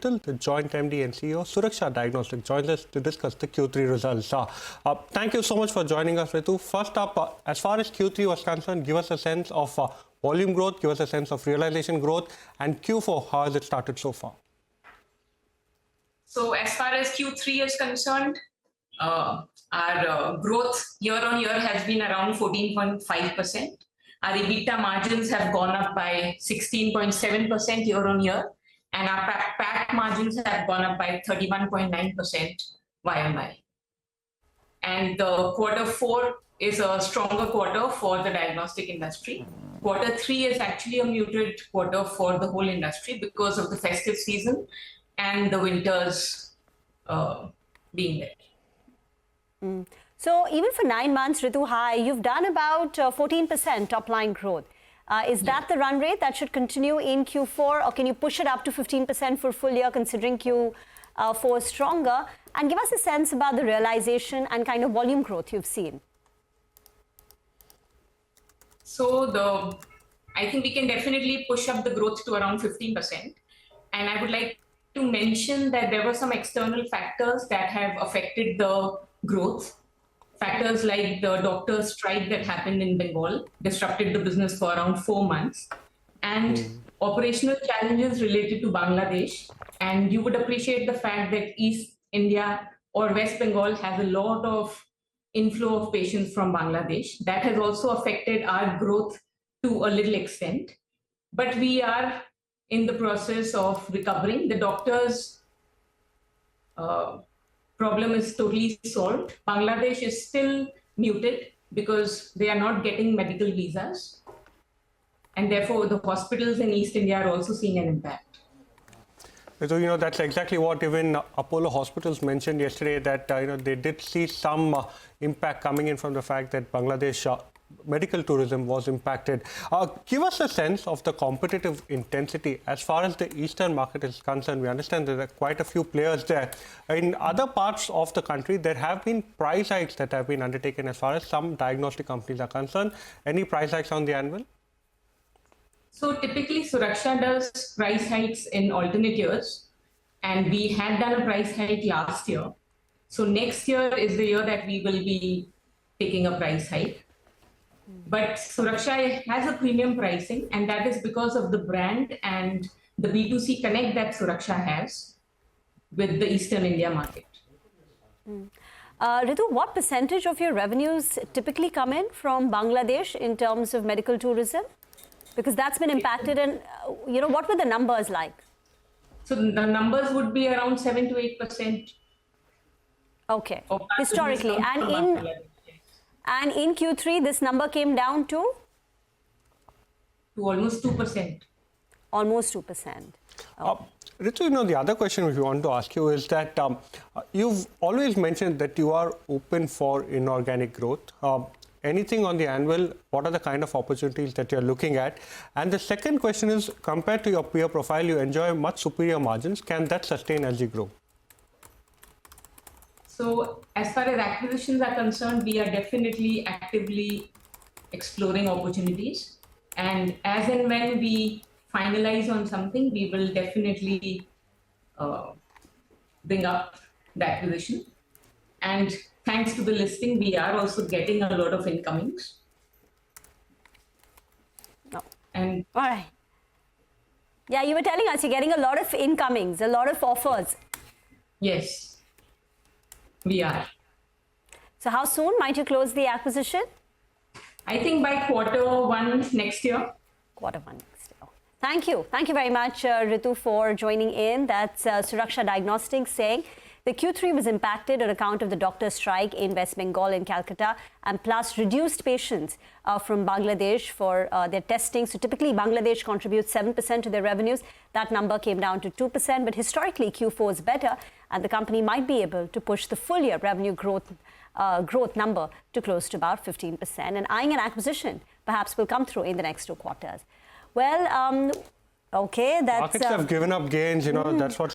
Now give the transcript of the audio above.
Mittal, the Joint MD and CEO, Suraksha Diagnostics, joins us to discuss the Q3 results. Thank you so much for joining us, Ritu. First up, as far as Q3 was concerned, give us a sense of volume growth, give us a sense of realization growth, and Q4, how has it started so far? So as far as Q3 is concerned, our growth year-on-year has been around 14.5%. Our EBITDA margins have gone up by 16.7% year-on-year, and our PAT margins have gone up by 31.9% YOY. And quarter four is a stronger quarter for the diagnostic industry. Quarter three is actually a muted quarter for the whole industry because of the festive season and the winters being there. So even for 9 months, Ritu, you've done about 14% top line growth. Is that the run rate that should continue in Q4, or can you push it up to 15% for full year considering Q4 is stronger? And give us a sense about the realization and kind of volume growth you've seen. So I think we can definitely push up the growth to around 15%. And I would like to mention that there were some external factors that have affected the growth. Factors like the doctor strike that happened in Bengal disrupted the business for around 4 months, and operational challenges related to Bangladesh. And you would appreciate the fact that East India or West Bengal has a lot of inflow of patients from Bangladesh. That has also affected our growth to a little extent. But we are in the process of recovering. The doctors' problem is totally solved. Bangladesh is still muted because they are not getting medical visas. And therefore, the hospitals in East India are also seeing an impact. So, that's exactly what even Apollo Hospitals mentioned yesterday, that, they did see some impact coming in from the fact that Bangladesh medical tourism was impacted. Give us a sense of the competitive intensity as far as the eastern market is concerned. We understand there are quite a few players there. In other parts of the country, there have been price hikes that have been undertaken as far as some diagnostic companies are concerned. Any price hikes on the anvil? So typically, Suraksha does price hikes in alternate years, and we had done a price hike last year. So next year is the year that we will be taking a price hike. But Suraksha has a premium pricing, and that is because of the brand and the B2C connect that Suraksha has with the Eastern India market. Ritu, what percentage of your revenues typically come in from Bangladesh in terms of medical tourism? Because that's been impacted, and what were the numbers like? So the numbers would be around 7 to 8%. Okay, historically, and in Q3, this number came down to almost 2%. Almost 2%. Oh. Ritu, the other question we want to ask you is that you've always mentioned that you are open for inorganic growth. Anything on the anvil, what are the kind of opportunities that you're looking at? And the second question is, compared to your peer profile, you enjoy much superior margins. Can that sustain as you grow? So as far as acquisitions are concerned, we are definitely actively exploring opportunities. And as and when we finalize on something, we will definitely bring up the acquisition. And thanks to the listing, we are also getting a lot of incomings. Oh. And all right. Yeah, you were telling us you're getting a lot of incomings, a lot of offers. Yes. We are. So how soon might you close the acquisition? I think by Q1 next year. Q1 next year. Thank you. Thank you very much, Ritu, for joining in. That's Suraksha Diagnostics saying the Q3 was impacted on account of the doctor strike in West Bengal and Calcutta, and plus reduced patients from Bangladesh for their testing. So typically Bangladesh contributes 7% to their revenues. That number came down to 2%, but historically Q4 is better, and the company might be able to push the full year revenue growth number to close to about 15%. And eyeing an acquisition perhaps will come through in the next 2 quarters. Well, okay, that's... Markets have given up gains, that's what